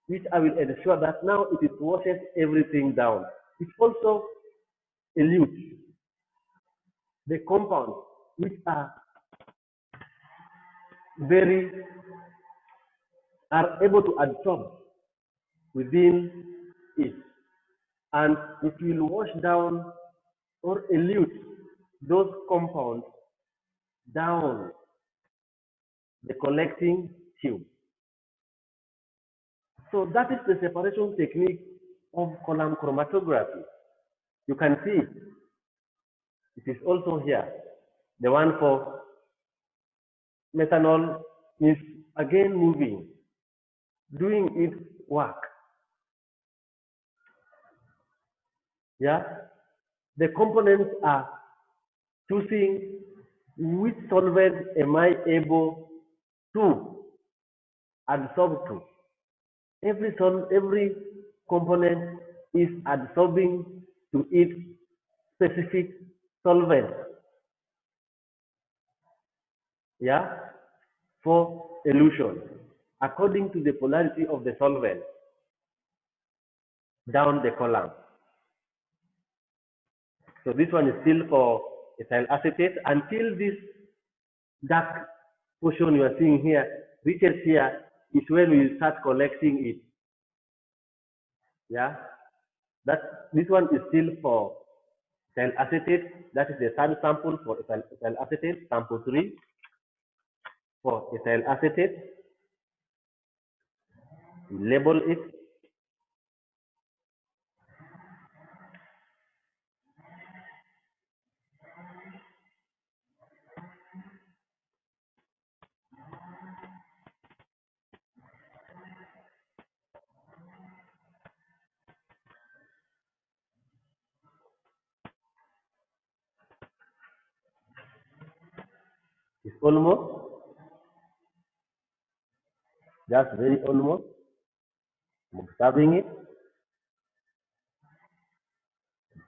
Speaker 1: which I will ensure that now it washes everything down. It also elutes the compounds which are very are able to absorb within it, and it will wash down or elute those compounds down the collecting tube. So that is the separation technique of column chromatography. You can see it is also here. The one for methanol is again moving, doing its work. Yeah, the components are choosing which solvent am I able to adsorb to. Every component is adsorbing to its specific solvent. Yeah, for elution according to the polarity of the solvent down the column. So this one is still for ethyl acetate until this dark portion you are seeing here reaches here is when we start collecting it. Yeah, that this one is still for ethyl acetate. That is the third sample for ethyl acetate. Sample 3 for ethyl acetate. We label it. It's almost just very almost. I'm observing it,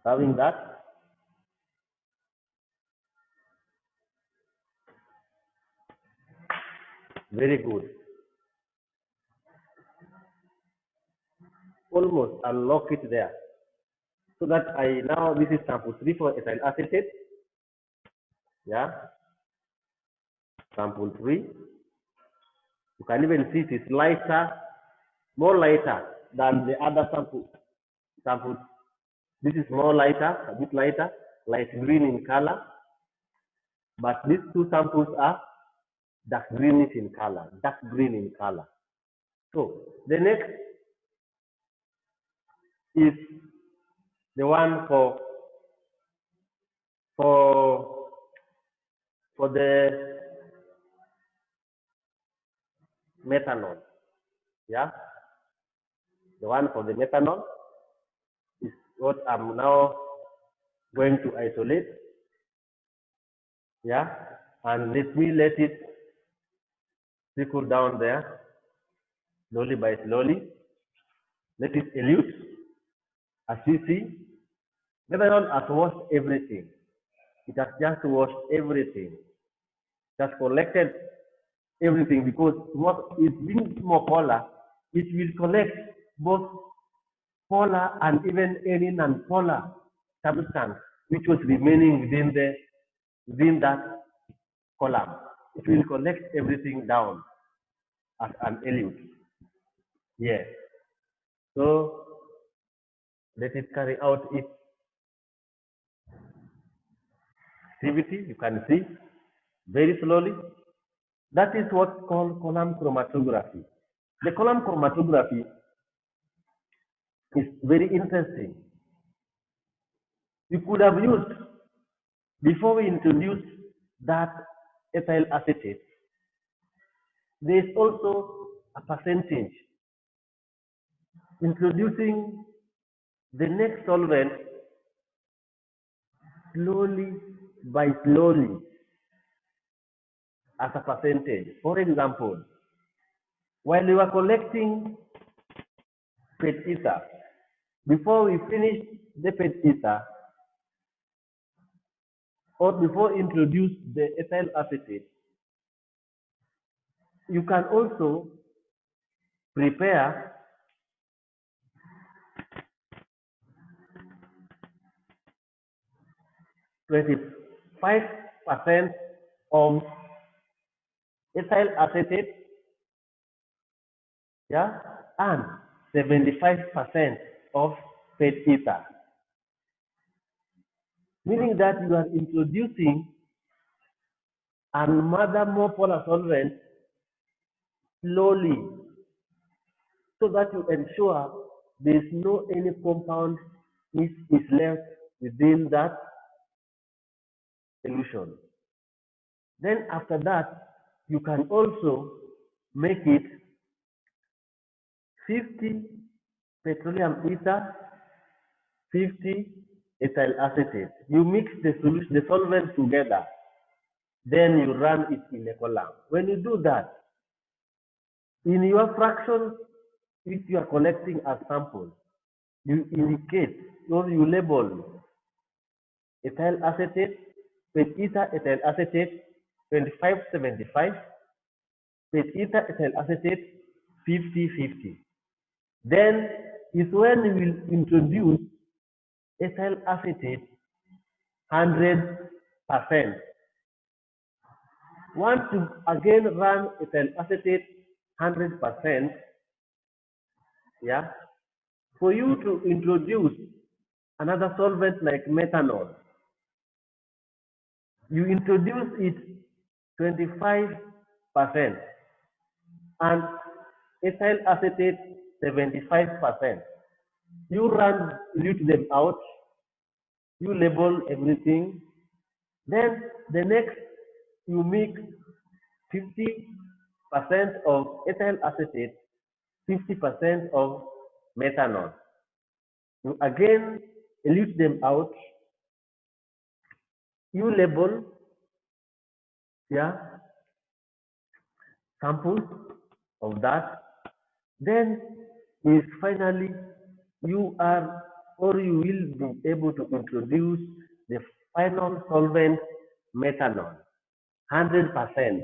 Speaker 1: observing that. Very good. Almost unlock it there. So that I now this is sample 3 for ethyl acetate. Yeah, sample 3. You can even see it is lighter, more lighter than the other sample. Sample. This is more lighter, a bit lighter, light green in color. But these two samples are dark greenish in color, dark green in color. So the next is the one for for the methanol. Yeah, the one for the methanol is what I'm now going to isolate. Yeah, and let it trickle down there slowly by slowly. Let it elute. As you see, methanol has washed everything. It has just washed everything. It has collected everything because what is being more polar, it will collect both polar and even any non-polar substance which was remaining within that column. It will collect everything down as an elute. Yes. So let it carry out its activity. You can see very slowly. That is what's called column chromatography. The column chromatography is very interesting. We could have used, before we introduced that ethyl acetate, there is also a percentage. Introducing the next solvent slowly by slowly as a percentage. For example, while we were collecting PET ether, before we finish the PET ether, or before introduce the ethyl acetate, you can also prepare 25% of ethyl acetate, yeah, and 75% of PET ether, meaning that you are introducing another more polar solvent slowly, so that you ensure there is no any compound which is left within that solution. Then after that, you can also make it 50 petroleum ether, 50 ethyl acetate. You mix the solution, the solvent together, then you run it in a column. When you do that, in your fraction which you are collecting as samples, you indicate or you label ethyl acetate, PET ether ethyl acetate 2575, PET ether ethyl acetate 5050. Then is when we will introduce ethyl acetate 100%. Once you again run ethyl acetate 100%, yeah, for you to introduce another solvent like methanol, you introduce it 25% and ethyl acetate 75%. You dilute them out, you label everything. Then the next, you mix 50% of ethyl acetate, 50% of methanol. You again dilute them out, you label, yeah, samples of that. Then is finally you are or you will be able to introduce the final solvent methanol 100%.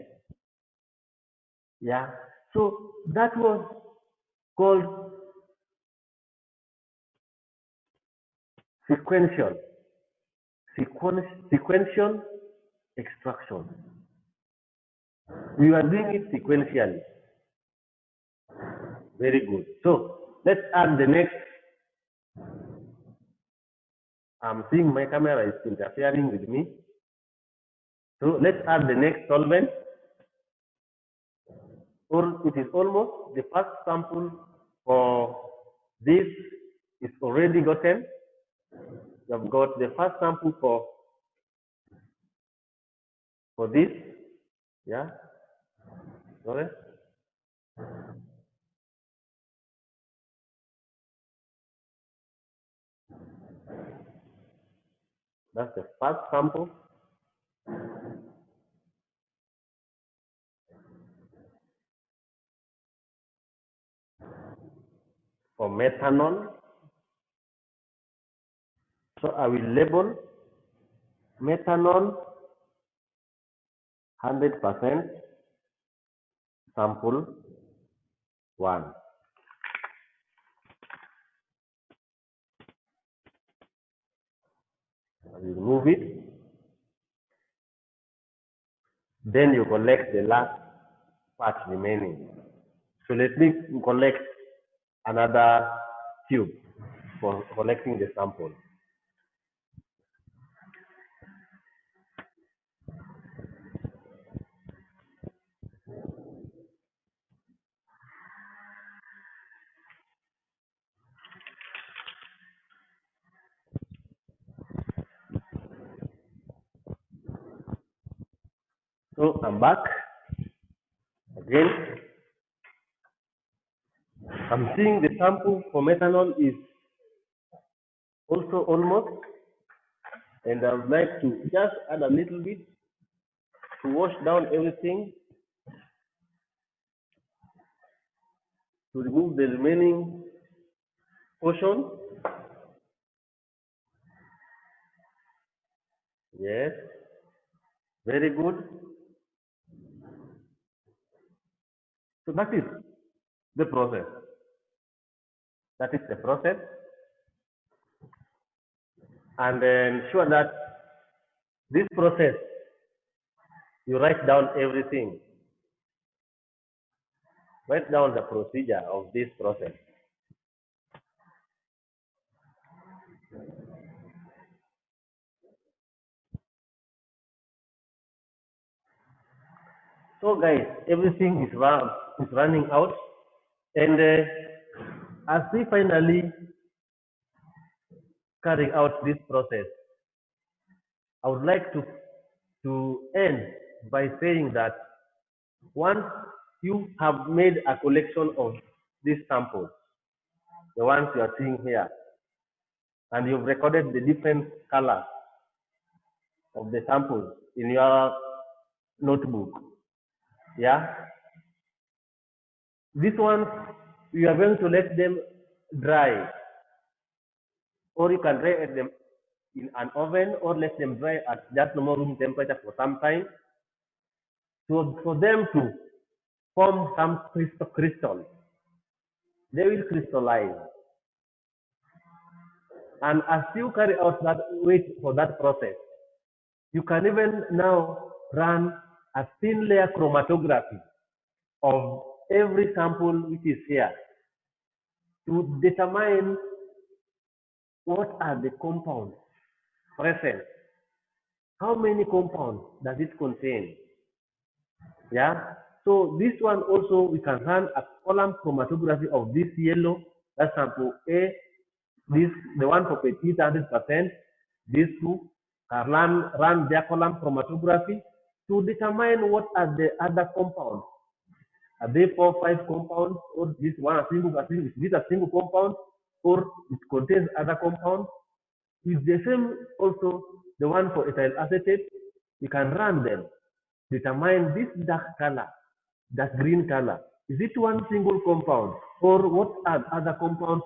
Speaker 1: Yeah, so that was called sequential sequential extraction. We are doing it sequentially. Very good. So let's add the next. I'm seeing my camera is interfering with me. So let's add the next solvent. Or it is almost the first sample for this is already gotten. You have got the first sample for this. Yeah. Sorry. That's the first sample. For methanol. So I will label methanol 100% sample 1. I will remove it. Then you collect the last part remaining. So let me collect another tube for collecting the sample. So I'm back again. I'm seeing the sample for methanol is also almost, and I would like to just add a little bit to wash down everything to remove the remaining portion. Yes, very good. So that is the process. That is the process, and ensure that this process you write down everything. Write down the procedure of this process. So guys, everything is running out, and as we finally carry out this process, I would like to end by saying that once you have made a collection of these samples, the ones you are seeing here, and you've recorded the different colors of the samples in your notebook, yeah, these ones you are going to let them dry, or you can dry them in an oven, or let them dry at just normal room temperature for some time, so for them to form some crystals. They will crystallize. And as you carry out that wait for that process, you can even now run a thin layer chromatography of every sample which is here to determine what are the compounds present. How many compounds does it contain? Yeah. So this one also we can run a column chromatography of this yellow, that's sample A, this the one for petite 100%, these two can run their column chromatography to determine what are the other compounds. Are they 4, 5 compounds, or this one is this a single compound, or it contains other compounds? It's the same also the one for ethyl acetate. You can run them, determine this dark color, that green color. Is it one single compound, or what are other compounds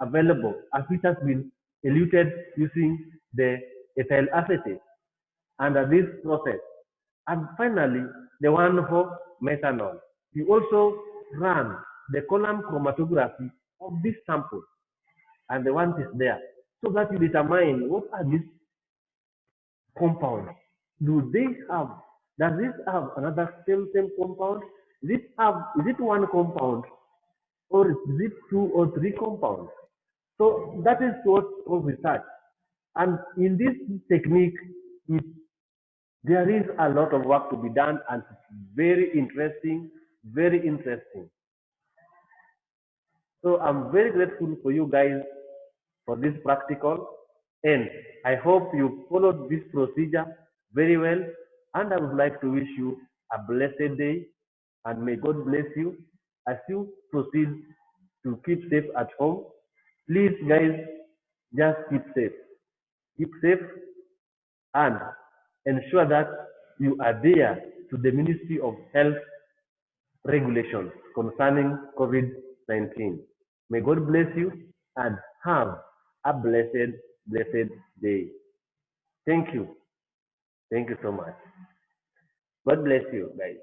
Speaker 1: available as it has been eluted using the ethyl acetate under this process? And finally, the one for methanol. You also run the column chromatography of this sample, and the one is there, so that you determine what are these compounds. Do they have, does this have another same compound? Is it one compound, or is it 2 or 3 compounds? So that is what of research. And in this technique, it, there is a lot of work to be done, and it's very interesting, very interesting. So I'm very grateful for you guys for this practical, and I hope you followed this procedure very well, and I would like to wish you a blessed day, and may God bless you as you proceed to keep safe at home. Please guys, just keep safe, and ensure that you adhere to the Ministry of Health regulations concerning COVID-19. May God bless you, and have a blessed day. Thank you. Thank you so much. God bless you, guys.